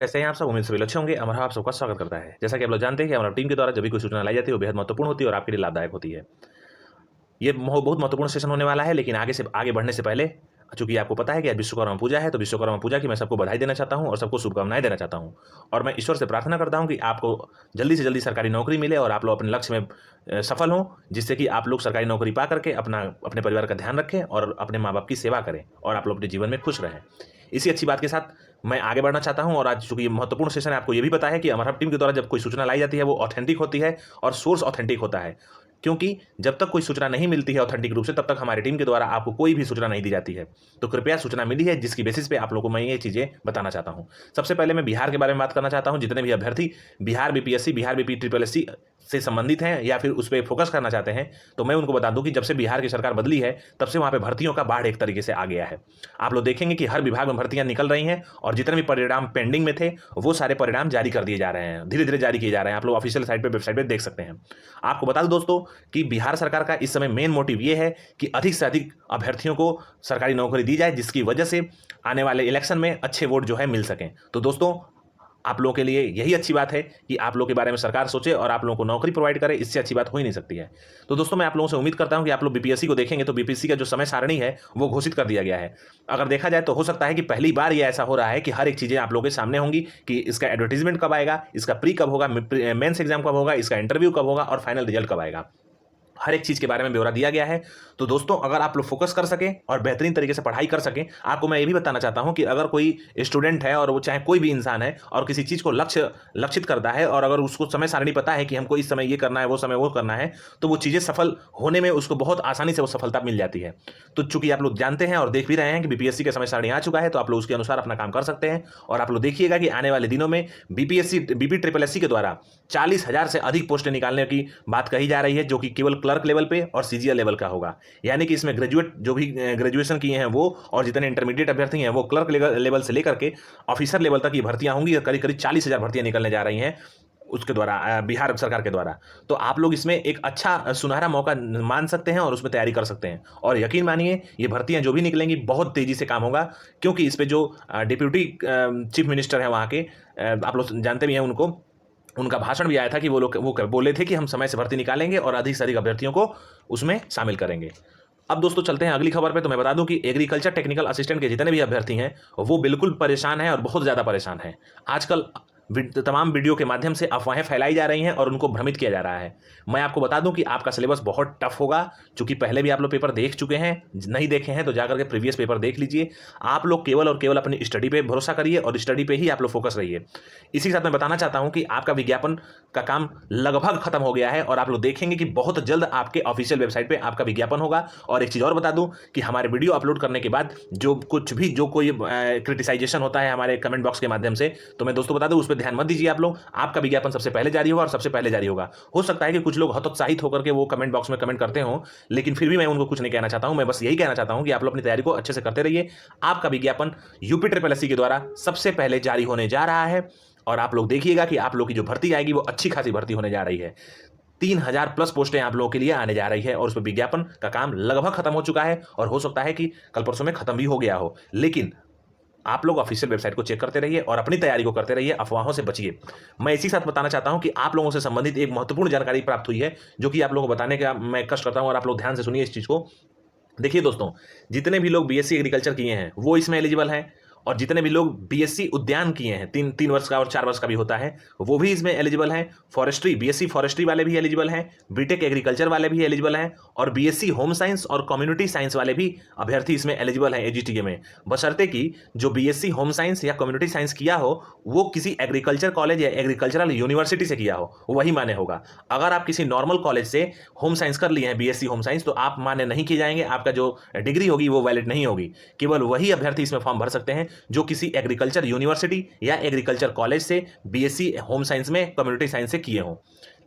कैसे हैं आप सब? उम्मीद सभी अच्छे होंगे। अमर आप सबका स्वागत करता है। जैसा कि आप लोग जानते हैं कि हमारी टीम के द्वारा जब भी कोई सूचना लाई जाती है वो बेहद महत्वपूर्ण होती है और आपके लिए लाभदायक होती है। ये बहुत महत्वपूर्ण सेशन होने वाला है, लेकिन आगे बढ़ने से पहले, चूंकि आपको पता है कि आज विश्वकर्मा पूजा है, तो विश्वकर्मा पूजा की मैं सबको बधाई देना चाहता हूं और सबको शुभकामनाएं देना चाहता हूं। और मैं ईश्वर से प्रार्थना करता हूं कि आपको जल्दी से जल्दी सरकारी नौकरी मिले और आप लोग अपने लक्ष्य में सफल हों, जिससे कि आप लोग सरकारी नौकरी पा करके अपने परिवार का ध्यान रखें और अपने माँ बाप की सेवा करें और आप लोग अपने जीवन में खुश रहें। इसी अच्छी बात के साथ मैं आगे बढ़ना चाहता हूं। और आज चूंकि ये महत्वपूर्ण सेशन है, आपको ये भी पता है कि अमर हब टीम के द्वारा जब कोई सूचना लाई जाती है वो ऑथेंटिक होती है और सोर्स ऑथेंटिक होता है, क्योंकि जब तक कोई सूचना नहीं मिलती है ऑथेंटिक रूप से, तब तक हमारी टीम के द्वारा आपको कोई भी सूचना नहीं दी जाती है। तो कृपया सूचना मिली है जिसकी बेसिस पे आप लोगों को मैं ये चीज़ें बताना चाहता हूँ। सबसे पहले मैं बिहार के बारे में बात करना चाहता हूँ। जितने भी अभ्यर्थी Bihar BPSC, Bihar BP triple SC से संबंधित हैं या फिर उस पर फोकस करना चाहते हैं, तो मैं उनको बता दूं कि जब से बिहार की सरकार बदली है तब से वहाँ पे भर्तियों का बाढ़ एक तरीके से आ गया है। आप लोग देखेंगे कि हर विभाग में भर्तियां निकल रही हैं और जितने भी परिणाम पेंडिंग में थे वो सारे परिणाम जारी कर दिए जा रहे हैं, धीरे धीरे जारी किए जा रहे हैं। आप लोग ऑफिशियल साइट पे, वेबसाइट पे देख सकते हैं। आपको बता दूं दोस्तों कि बिहार सरकार का इस समय मेन मोटिव ये है कि अधिक से अधिक अभ्यर्थियों को सरकारी नौकरी दी जाए, जिसकी वजह से आने वाले इलेक्शन में अच्छे वोट जो है मिल सकें। तो दोस्तों, आप लोगों के लिए यही अच्छी बात है कि आप लोगों के बारे में सरकार सोचे और आप लोगों को नौकरी प्रोवाइड करे। इससे अच्छी बात हो ही नहीं सकती है। तो दोस्तों, मैं आप लोगों से उम्मीद करता हूं कि आप लोग बीपीएससी को देखेंगे तो बीपीएससी का जो समय सारणी है वो घोषित कर दिया गया है। अगर देखा जाए तो हो सकता है कि पहली बार ये ऐसा हो रहा है कि हर एक चीज़ें आप लोगों के सामने होंगी कि इसका एडवर्टीजमेंट कब आएगा, इसका प्री कब होगा, मेंस एग्जाम कब होगा, इसका इंटरव्यू कब होगा और फाइनल रिजल्ट कब आएगा। हर एक चीज़ के बारे में ब्यौरा दिया गया है। तो दोस्तों, अगर आप लोग फोकस कर सकें और बेहतरीन तरीके से पढ़ाई कर सकें, आपको मैं ये भी बताना चाहता हूं कि अगर कोई स्टूडेंट है और वो चाहे कोई भी इंसान है और किसी चीज़ को लक्षित करता है और अगर उसको समय सारणी पता है कि हमको इस समय ये करना है, वो समय वो करना है, तो वो चीज़ें सफल होने में उसको बहुत आसानी से वो सफलता मिल जाती है। तो चूंकि आप लोग जानते हैं और देख भी रहे हैं कि बीपीएससी का समय सारणी आ चुका है, तो आप लोग उसके अनुसार अपना काम कर सकते हैं। और आप लोग देखिएगा कि आने वाले दिनों में बीपी ट्रिपल एससी के द्वारा 40,000 से अधिक पोस्टें निकालने की बात कही जा रही है, जो कि केवल क्लर्क लेवल पे और सीजीएल लेवल का होगा। यानी कि इसमें ग्रेजुएट जो भी ग्रेजुएशन किए हैं वो और जितने इंटरमीडिएट अभ्यर्थी हैं वो क्लर्क लेवल से लेकर के ऑफिसर लेवल तक ये भर्तियां होंगी। करीब करीब 40,000 भर्तियां निकलने जा रही हैं उसके द्वारा, बिहार सरकार के द्वारा। तो आप लोग इसमें एक अच्छा सुनहरा मौका मान सकते हैं और उसमें तैयारी कर सकते हैं। और यकीन मानिए, ये भर्तियां जो भी निकलेंगी बहुत तेजी से काम होगा, क्योंकि इस पे जो डिप्यूटी चीफ मिनिस्टर हैं वहाँ के, आप लोग जानते भी हैं उनको, उनका भाषण भी आया था कि वो बोले थे कि हम समय से भर्ती निकालेंगे और अधिक से अधिक अभ्यर्थियों को उसमें शामिल करेंगे। अब दोस्तों चलते हैं अगली खबर पे। तो मैं बता दूं कि एग्रीकल्चर टेक्निकल असिस्टेंट के जितने भी अभ्यर्थी हैं वो बिल्कुल परेशान हैं और बहुत ज़्यादा परेशान हैं। आजकल तमाम वीडियो के माध्यम से अफवाहें फैलाई जा रही हैं और उनको भ्रमित किया जा रहा है। मैं आपको बता दूं कि आपका सिलेबस बहुत टफ होगा, क्योंकि पहले भी आप लोग पेपर देख चुके हैं। नहीं देखे हैं तो जाकर के प्रीवियस पेपर देख लीजिए। आप लोग केवल और केवल अपनी स्टडी पे भरोसा करिए और स्टडी पे ही आप लोग फोकस रहिए। इसी के साथ मैं बताना चाहता हूं कि आपका विज्ञापन का काम लगभग खत्म हो गया है और आप लोग देखेंगे कि बहुत जल्द आपके ऑफिशियल वेबसाइट पे आपका विज्ञापन होगा। और एक चीज़ और बता दूं कि हमारे वीडियो अपलोड करने के बाद जो कोई क्रिटिसाइजेशन होता है हमारे कमेंट बॉक्स के माध्यम से, तो मैं दोस्तों बता दूं उस पर ध्यान मत दीजिए। आप लोग, आपका विज्ञापन सबसे पहले जारी होगा और सबसे पहले जारी होगा। हो सकता है कि कुछ लोग हतोत्साहित होकर के वो कमेंट बॉक्स में कमेंट करते हों, लेकिन फिर भी मैं उनको कुछ नहीं कहना चाहता हूं। मैं बस यही कहना चाहता हूं कि आप लोग अपनी तैयारी को अच्छे से करते रहिए। आपका विज्ञापन यूपी ट्रिपल एससी के द्वारा सबसे पहले जारी होने जा रहा है और आप लोग देखिएगा कि आप लोग की जो भर्ती आएगी वो अच्छी खासी भर्ती होने जा रही है। 3,000 प्लस पोस्टें आप लोगों के लिए आने जा रही है और उस पर विज्ञापन का काम लगभग खत्म हो चुका है और हो सकता है कि कल परसों में खत्म भी हो गया हो। लेकिन आप लोग ऑफिशियल वेबसाइट को चेक करते रहिए और अपनी तैयारी को करते रहिए, अफवाहों से बचिए। मैं इसी के साथ बताना चाहता हूं कि आप लोगों से संबंधित एक महत्वपूर्ण जानकारी प्राप्त हुई है, जो कि आप लोगों को बताने का मैं कष्ट करता हूं और आप लोग ध्यान से सुनिए इस चीज़ को। देखिए दोस्तों, जितने भी लोग बीएससी एग्रीकल्चर किए हैं वो इसमें एलिजिबल हैं, और जितने भी लोग बीएससी उद्यान किए हैं, 3 वर्ष का और 4 वर्ष का भी होता है, वो भी इसमें एलिजिबल हैं। फॉरेस्ट्री, बीएससी फॉरेस्ट्री वाले भी एलिजिबल हैं, बीटेक एग्रीकल्चर वाले भी एलिजिबल हैं और बीएससी होम साइंस और कम्युनिटी साइंस वाले भी अभ्यर्थी इसमें एलिजिबल हैं एजीटीए में। बशर्ते कि जो बीएससी होम साइंस या कम्युनिटी साइंस किया हो वो किसी एग्रीकल्चर कॉलेज या एग्रीकल्चरल यूनिवर्सिटी से किया हो, वही मान्य होगा। अगर आप किसी नॉर्मल कॉलेज से होम साइंस कर लिए हैं, बीएससी होम साइंस, तो आप मान्य नहीं किए जाएंगे, आपका जो डिग्री होगी वो वैलिड नहीं होगी। केवल वही अभ्यर्थी इसमें फॉर्म भर सकते हैं जो किसी एग्रीकल्चर यूनिवर्सिटी या एग्रीकल्चर कॉलेज से बीएससी होम साइंस में, कम्युनिटी साइंस से किए हों।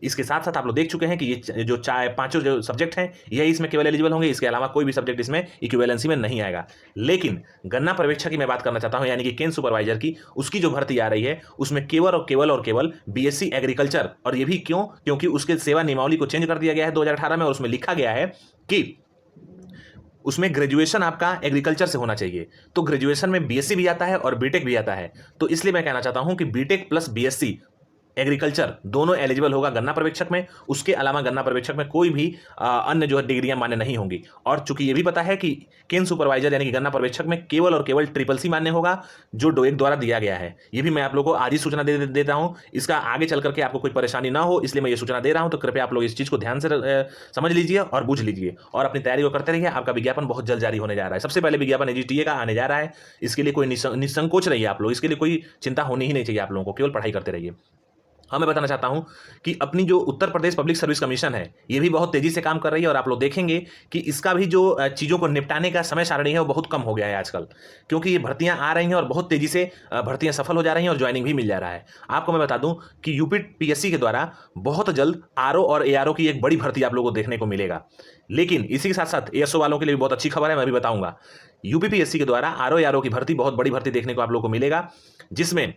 इसके साथ साथ आप लोग देख चुके हैं कि ये जो पांचों जो सब्जेक्ट हैं यही इसमें केवल एलिजिबल होंगे। इसके अलावा कोई भी सब्जेक्ट इसमें इक्विवेलेंसी में नहीं आएगा। लेकिन गन्ना पर्यवेक्षक की मैं बात करना चाहता हूं, यानी कि केन सुपरवाइजर की, उसकी जो भर्ती आ रही है उसमें केवल बीएससी एग्रीकल्चर। और ये भी क्यों? क्योंकि उसके सेवा नियमावली को चेंज कर दिया गया है 2018 में और उसमें लिखा गया है कि उसमें ग्रेजुएशन आपका एग्रीकल्चर से होना चाहिए। तो ग्रेजुएशन में बीएससी भी आता है और बीटेक भी आता है। तो इसलिए मैं कहना चाहता हूं कि बीटेक प्लस बीएससी एग्रीकल्चर दोनों एलिजिबल होगा गन्ना पर्यवेक्षक में। उसके अलावा गन्ना पर्यवेक्षक में कोई भी अन्य जो है डिग्रियां मान्य नहीं होंगी। और चूंकि ये भी पता है कि केन सुपरवाइजर यानी कि गन्ना पर्यवेक्षक में केवल और केवल ट्रिपल सी मान्य होगा, जो डोएक द्वारा दिया गया है। ये भी मैं आप लोगों को आज ही सूचना देता हूं। इसका आगे चल करके आपको कोई परेशानी ना हो, इसलिए मैं ये सूचना दे रहा हूं। तो कृपया आप लोग इस चीज को ध्यान से समझ लीजिए और बूझ लीजिए और अपनी तैयारी को करते रहिए। आपका विज्ञापन बहुत जल्द जारी होने जा रहा है। सबसे पहले विज्ञापन एजीटीए का आने जा रहा है। इसके लिए कोई निसंकोच रहिए आप लोग, इसके लिए कोई चिंता होनी ही नहीं चाहिए आप लोगों को, केवल पढ़ाई करते रहिए। हाँ, मैं बताना चाहता हूं कि अपनी जो Uttar Pradesh public service commission है, ये भी बहुत तेजी से काम कर रही है और आप लोग देखेंगे कि इसका भी जो चीज़ों को निपटाने का समय सारणी है वो बहुत कम हो गया है आजकल, क्योंकि ये भर्तियां आ रही हैं और बहुत तेजी से भर्तियां सफल हो जा रही हैं और ज्वाइनिंग भी मिल जा रहा है। आपको मैं बता दूं कि यूपी पीएससी के द्वारा बहुत जल्द आरओ और एआरओ की एक बड़ी भर्ती आप लोगों को देखने को मिलेगा। लेकिन इसी के साथ साथ एएसओ वालों के लिए भी बहुत अच्छी खबर है, मैं भी बताऊंगा। यूपी पीएससी के द्वारा आरओ एआरओ की भर्ती, बहुत बड़ी भर्ती देखने को आप लोगों को मिलेगा, जिसमें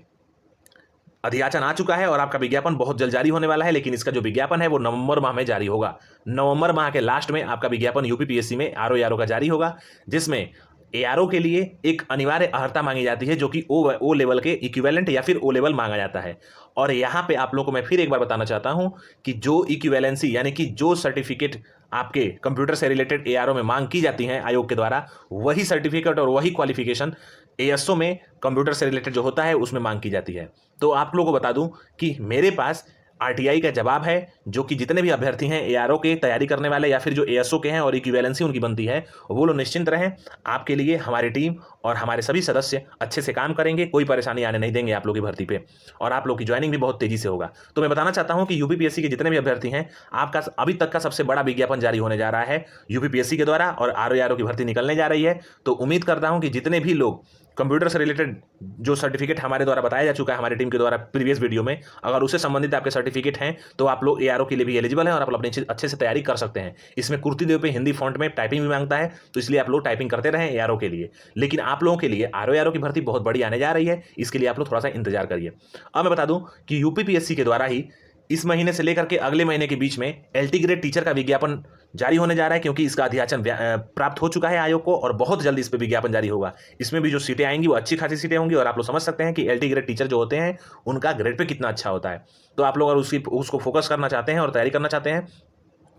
अधियाचन आ चुका है और आपका विज्ञापन बहुत जल्द जारी होने वाला है। लेकिन इसका जो विज्ञापन है वो नवंबर माह में जारी होगा। नवंबर माह के लास्ट में आपका विज्ञापन यूपी पीएससी में आरओ एआरओ का जारी होगा, जिसमें एआरओ के लिए एक अनिवार्य अर्हता मांगी जाती है, जो कि ओ लेवल के इक्विवेलेंट या फिर ओ लेवल मांगा जाता है। और यहाँ पे आप लोगों को मैं फिर एक बार बताना चाहता हूँ कि जो इक्विवेलेंसी यानी कि जो सर्टिफिकेट आपके कंप्यूटर से रिलेटेड एआरओ में मांग की जाती है आयोग के द्वारा, वही सर्टिफिकेट और वही क्वालिफिकेशन एएसओ में कंप्यूटर से रिलेटेड जो होता है उसमें मांग की जाती है। तो आप लोगों को बता दूं कि मेरे पास आरटीआई का जवाब है, जो कि जितने भी अभ्यर्थी हैं एआरओ के तैयारी करने वाले या फिर जो एएसओ के हैं और इक्विवेलेंसी उनकी बनती है, वो लोग निश्चिंत रहें। आपके लिए हमारी टीम और हमारे सभी सदस्य अच्छे से काम करेंगे, कोई परेशानी आने नहीं देंगे आप लोग की भर्ती पे, और आप लोग की ज्वाइनिंग भी बहुत तेजी से होगा। तो मैं बताना चाहता हूं कि यूपीपीएससी के जितने भी अभ्यर्थी हैं, आपका अभी तक का सबसे बड़ा विज्ञापन जारी होने जा रहा है यूपीपीएससी के द्वारा और आरओ एआरओ की भर्ती निकलने जा रही है। तो उम्मीद करता हूं कि जितने भी लोग कंप्यूटर से रिलेटेड जो सर्टिफिकेट हमारे द्वारा बताया जा चुका है हमारी टीम के द्वारा प्रीवियस वीडियो में, अगर उससे संबंधित आपके सर्टिफिकेट हैं तो आप लोग एआरओ के लिए भी एलिजिबल हैं और आप लोग अपनी अच्छे से तैयारी कर सकते हैं। इसमें कुर्ती देव पे हिंदी फॉन्ट में टाइपिंग भी मांगता है, तो इसलिए आप लोग टाइपिंग करते रहें एआरओ के लिए। लेकिन आप लोगों के लिए आरओ एआरओ की भर्ती बहुत बड़ी आने जा रही है, इसके लिए आप लोग थोड़ा सा इंतजार करिए। अब मैं बता दूं कि यूपीपीएससी के द्वारा ही इस महीने से लेकर के अगले महीने के बीच में एलटी ग्रेड टीचर का विज्ञापन जारी होने जा रहा है, क्योंकि इसका अधियाचन प्राप्त हो चुका है आयोग को और बहुत जल्दी इस पर विज्ञापन जारी होगा। इसमें भी जो सीटें आएंगी वो अच्छी खासी सीटें होंगी और आप लोग समझ सकते हैं कि एलटी ग्रेड टीचर जो होते हैं उनका ग्रेड पे कितना अच्छा होता है। तो आप लोग अगर उसको फोकस करना चाहते हैं और तैयारी करना चाहते हैं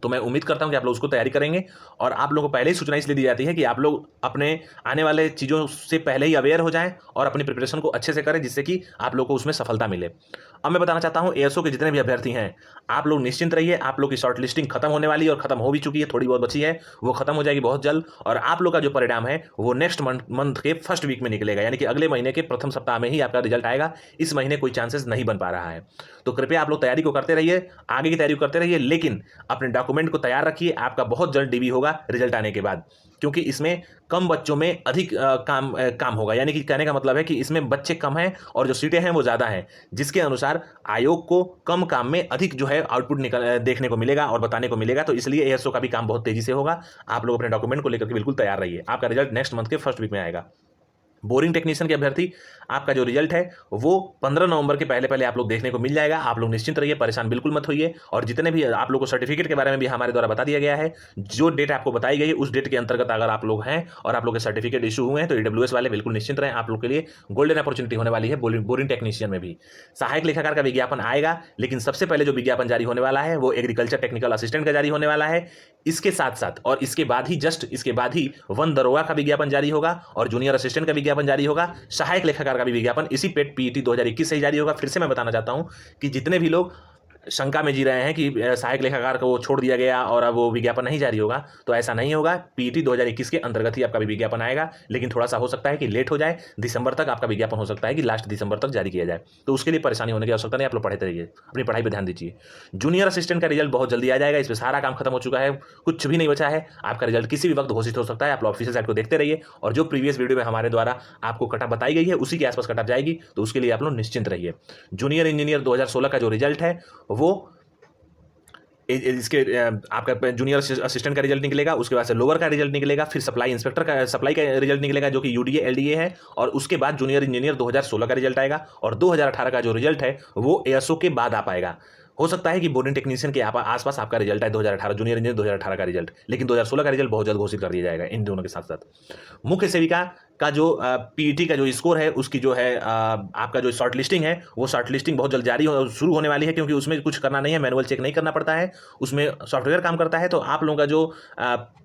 तो मैं उम्मीद करता हूं कि आप लोग उसको तैयारी करेंगे। और आप लोगों को पहले ही सूचना इसलिए दी जाती है कि आप लोग अपने आने वाले चीज़ों से पहले ही अवेयर हो जाएं और अपनी प्रिपरेशन को अच्छे से करें, जिससे कि आप लोग को उसमें सफलता मिले। अब मैं बताना चाहता हूं एएसओ के जितने भी अभ्यर्थी हैं, आप लोग निश्चिंत रहिए। आप लोग की शॉर्ट लिस्टिंग खत्म होने वाली है और खत्म हो भी चुकी है, थोड़ी बहुत बची है, वो खत्म हो जाएगी बहुत जल्द। और आप लोग का जो परिणाम है वो नेक्स्ट मंथ के फर्स्ट वीक में निकलेगा, यानी कि अगले महीने के प्रथम सप्ताह में ही आपका रिजल्ट आएगा। इस महीने कोई चांसेस नहीं बन पा रहा है। तो कृपया आप लोग तैयारी को करते रहिए, आगे की तैयारी करते रहिए, लेकिन अपने डॉक्यूमेंट को तैयार रखिए। आपका बहुत जल्द डीबी होगा रिजल्ट आने के बाद, क्योंकि इसमें कम बच्चों में अधिक काम होगा। यानी कि कहने का मतलब है कि इसमें बच्चे कम हैं और जो सीटें हैं वो ज़्यादा हैं, जिसके अनुसार आयोग को कम काम में अधिक जो है आउटपुट देखने को मिलेगा और बताने को मिलेगा। तो इसलिए एएसओ का भी काम बहुत तेजी से होगा। आप लोग अपने डॉक्यूमेंट को लेकर के बिल्कुल तैयार रहिए। आपका रिजल्ट नेक्स्ट मंथ के फर्स्ट वीक में आएगा। बोरिंग टेक्नीशियन के अभ्यर्थी, आपका जो रिजल्ट है वो 15 नवंबर के पहले पहले आप लोग देखने को मिल जाएगा। आप लोग निश्चिंत रहिए, परेशान बिल्कुल मत होइए। और जितने भी आप लोग को सर्टिफिकेट के बारे में भी हमारे द्वारा बता दिया गया है, जो डेट आपको बताई गई है उस डेट के अंतर्गत अगर आप लोग हैं और आप लोग के सर्टिफिकेट इशू हुए हैं तो ईडब्ल्यूएस वाले बिल्कुल निश्चिंत रहें, आप लोग के लिए गोल्डन अपॉर्चुनिटी होने वाली है बोरिंग टेक्नीशियन में भी। सहायक लेखाकार का विज्ञापन आएगा, लेकिन सबसे पहले जो विज्ञापन जारी होने वाला है वो एग्रीकल्चर टेक्निकल असिस्टेंट का जारी होने वाला है। इसके साथ साथ और इसके बाद ही इसके बाद ही वन दरोगा का विज्ञापन जारी होगा और जूनियर असिस्टेंट का विज्ञापन जारी होगा। सहायक लेखाकार का भी विज्ञापन इसी पेट पीईटी 2021 से ही जारी होगा। फिर से मैं बताना चाहता हूं कि जितने भी लोग शंका में जी रहे हैं कि सहायक लेखाकार को छोड़ दिया गया और अब वो विज्ञापन नहीं जारी होगा, तो ऐसा नहीं होगा। पीईटी 2021 के अंतर्गत ही आपका भी विज्ञापन आएगा, लेकिन थोड़ा सा हो सकता है कि लेट हो जाए, दिसंबर तक आपका विज्ञापन हो सकता है कि लास्ट दिसंबर तक जारी किया जाए। तो उसके लिए परेशानी होने की आवश्यकता नहीं, आप लोग पढ़ते रहिए, अपनी पढ़ाई पर ध्यान दीजिए। जूनियर असिस्टेंट का रिजल्ट बहुत जल्दी आ जाएगा, इस पर सारा काम खत्म हो चुका है, कुछ भी नहीं बचा है। आपका रिजल्ट किसी भी वक्त घोषित हो सकता है। आप लोग ऑफिशियल साइट को देखते रहिए और जो प्रीवियस वीडियो में हमारे द्वारा आपको कटअप बताई गई है उसी के आसपास कटअप जाएगी, तो उसके लिए आप लोग निश्चिंत रहिए। जूनियर इंजीनियर 2016 का जो रिजल्ट है वो इसके आपका जूनियर असिस्टेंट का रिजल्ट निकलेगा, उसके बाद से लोअर का रिजल्ट निकलेगा, फिर सप्लाई का रिजल्ट निकलेगा जो कि यूडीए एलडीए है, और उसके बाद जूनियर इंजीनियर 2016 का रिजल्ट आएगा और 2018 का जो रिजल्ट है वो एएसओ के बाद आ पाएगा। हो सकता है कि बोर्डिंग टेक्नीशियन के आसपास आपका रिजल्ट है 2018 जूनियर इंजीनियर 2018 का रिजल्ट, लेकिन 2016 का रिजल्ट बहुत जल्द घोषित कर दिया जाएगा इन दोनों के साथ साथ। मुख्य सेविका का जो पीईटी का जो स्कोर है उसकी जो है आपका जो शॉर्ट लिस्टिंग है वो शॉर्ट लिस्टिंग बहुत जल्द जारी शुरू होने वाली है, क्योंकि उसमें कुछ करना नहीं है, मैनुअल चेक नहीं करना पड़ता है, उसमें सॉफ्टवेयर काम करता है। तो आप लोगों का जो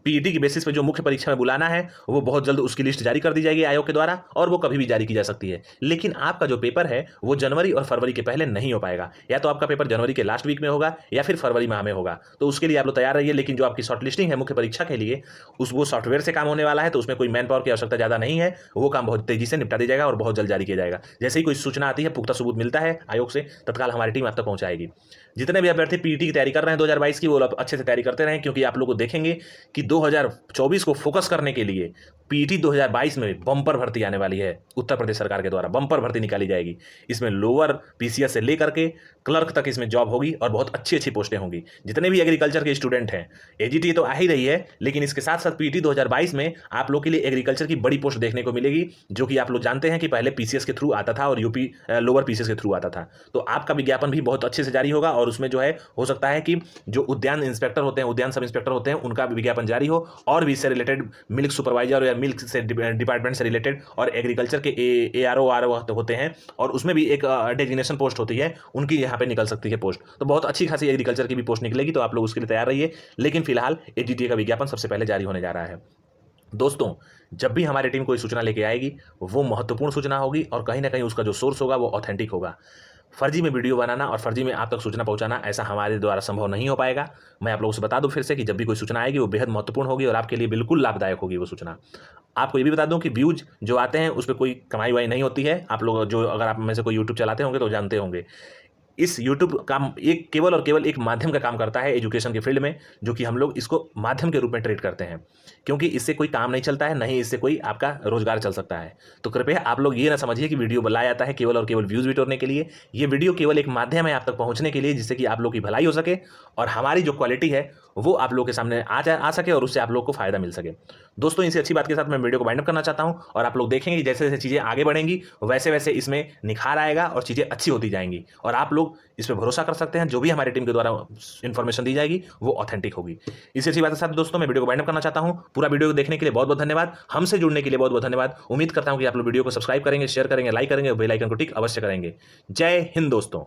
पीईटी की बेसिस पे जो मुख्य परीक्षा में बुलाना है वो बहुत जल्द उसकी लिस्ट जारी कर दी जाएगी आयोग के द्वारा, और वो कभी भी जारी की जा सकती है। लेकिन आपका जो पेपर है वो जनवरी और फरवरी के पहले नहीं हो पाएगा, या तो आपका पेपर जनवरी के लास्ट वीक में होगा या फिर फरवरी माह में होगा। तो उसके लिए आप लोग तैयार रहिए। लेकिन जो आपकी शॉर्ट लिस्टिंग है मुख्य परीक्षा के लिए वो सॉफ्टवेयर से काम होने वाला है, तो उसमें कोई मैन पावर की आवश्यकता ज़्यादा नहीं है, वो काम बहुत तेजी से निपटा दिया जाएगा और बहुत जल्द जारी किया जाएगा। जैसे ही कोई सूचना आती है, पुख्ता सबूत मिलता है आयोग से, तत्काल हमारी टीम आप तक पहुंचाएगी। जितने भी अभ्यर्थी पीईटी की तैयारी कर रहे हैं 2022 की, वो अच्छे से तैयारी करते रहें, क्योंकि आप लोग को देखेंगे कि 2024 को फोकस करने के लिए पीईटी 2022 में बम्पर भर्ती आने वाली है। उत्तर प्रदेश सरकार के द्वारा बम्पर भर्ती निकाली जाएगी। इसमें लोअर पीसीएस से लेकर के क्लर्क तक इसमें जॉब होगी और बहुत अच्छी अच्छी पोस्टें होंगी। जितने भी एग्रीकल्चर के स्टूडेंट हैं, एजीटी तो आ ही रही है, लेकिन इसके साथ साथ पीईटी 2022 में आप लोग के लिए एग्रीकल्चर की बड़ी पोस्ट देखने को मिलेगी, जो कि आप लोग जानते हैं कि पहले पीसीएस के थ्रू आता था और यूपी लोअर पीसीएस के थ्रू आता था। तो आपका विज्ञापन भी बहुत अच्छे से जारी होगा, और उसमें जो है हो सकता है कि जो उद्यान इंस्पेक्टर होते हैं, उद्यान सब इंस्पेक्टर होते हैं, उनका भी विज्ञापन जारी हो, और भी इससे रिलेटेड मिल्क सुपरवाइजर या मिल्क से डिपार्टमेंट से रिलेटेड और एग्रीकल्चर के एआरओ होते हैं, और उसमें भी एक डेजिग्नेशन पोस्ट होती है, उनकी यहाँ पे निकल सकती है पोस्ट। तो बहुत अच्छी खासी एग्रीकल्चर की भी पोस्ट निकलेगी, तो आप लोग उसके लिए तैयार रहिए। लेकिन फिलहाल एजीटी का विज्ञापन सबसे पहले जारी होने जा रहा है। दोस्तों, जब भी हमारी टीम कोई सूचना लेके आएगी वो महत्वपूर्ण सूचना होगी, और कहीं ना कहीं उसका जो सोर्स होगा वो ऑथेंटिक होगा। फर्जी में वीडियो बनाना और फर्जी में आप तक सूचना पहुंचाना, ऐसा हमारे द्वारा संभव नहीं हो पाएगा। मैं आप लोगों से बता दूं फिर से कि जब भी कोई सूचना आएगी वो बेहद महत्वपूर्ण होगी और आपके लिए बिल्कुल लाभदायक होगी वो सूचना। आपको ये भी बता दूं कि व्यूज जो आते हैं उस पर कोई कमाई वाई नहीं होती है। आप लोग जो, अगर आप में से कोई यूट्यूब चलाते होंगे तो जानते होंगे, इस यूट्यूब का एक केवल और केवल एक माध्यम का काम करता है एजुकेशन के फील्ड में, जो कि हम लोग इसको माध्यम के रूप में ट्रीट करते हैं, क्योंकि इससे कोई काम नहीं चलता है, नहीं इससे कोई आपका रोजगार चल सकता है। तो कृपया आप लोग ये ना समझिए कि वीडियो बनाया जाता है केवल और केवल व्यूज बिटोरने के लिए। ये वीडियो केवल एक माध्यम है आप तक पहुंचने के लिए, जिससे कि आप लोग की भलाई हो सके और हमारी जो क्वालिटी है वो आप लोग के सामने आ सके और उससे आप लोग को फायदा मिल सके। दोस्तों, इसी अच्छी बात के साथ मैं वीडियो को वाइंड अप करना चाहता हूं, और आप लोग देखेंगे कि जैसे जैसे चीज़ें आगे बढ़ेंगी वैसे वैसे इसमें निखार आएगा और चीज़ें अच्छी होती जाएंगी, और आप लोग इस पर भरोसा कर सकते हैं। जो भी हमारी टीम के द्वारा इन्फॉर्मेशन दी जाएगी वो ऑथेंटिक होगी। इसी अच्छी बात के साथ दोस्तों मैं वीडियो को वाइंड अप करना चाहता हूं। पूरा वीडियो देखने के लिए बहुत बहुत धन्यवाद, हमसे जुड़ने के लिए बहुत बहुत धन्यवाद। उम्मीद करता हूं कि आप लोग वीडियो को सब्सक्राइब करेंगे, शेयर करेंगे, लाइक करेंगे और बेल आइकन को टिक अवश्य करेंगे। जय हिंद दोस्तों।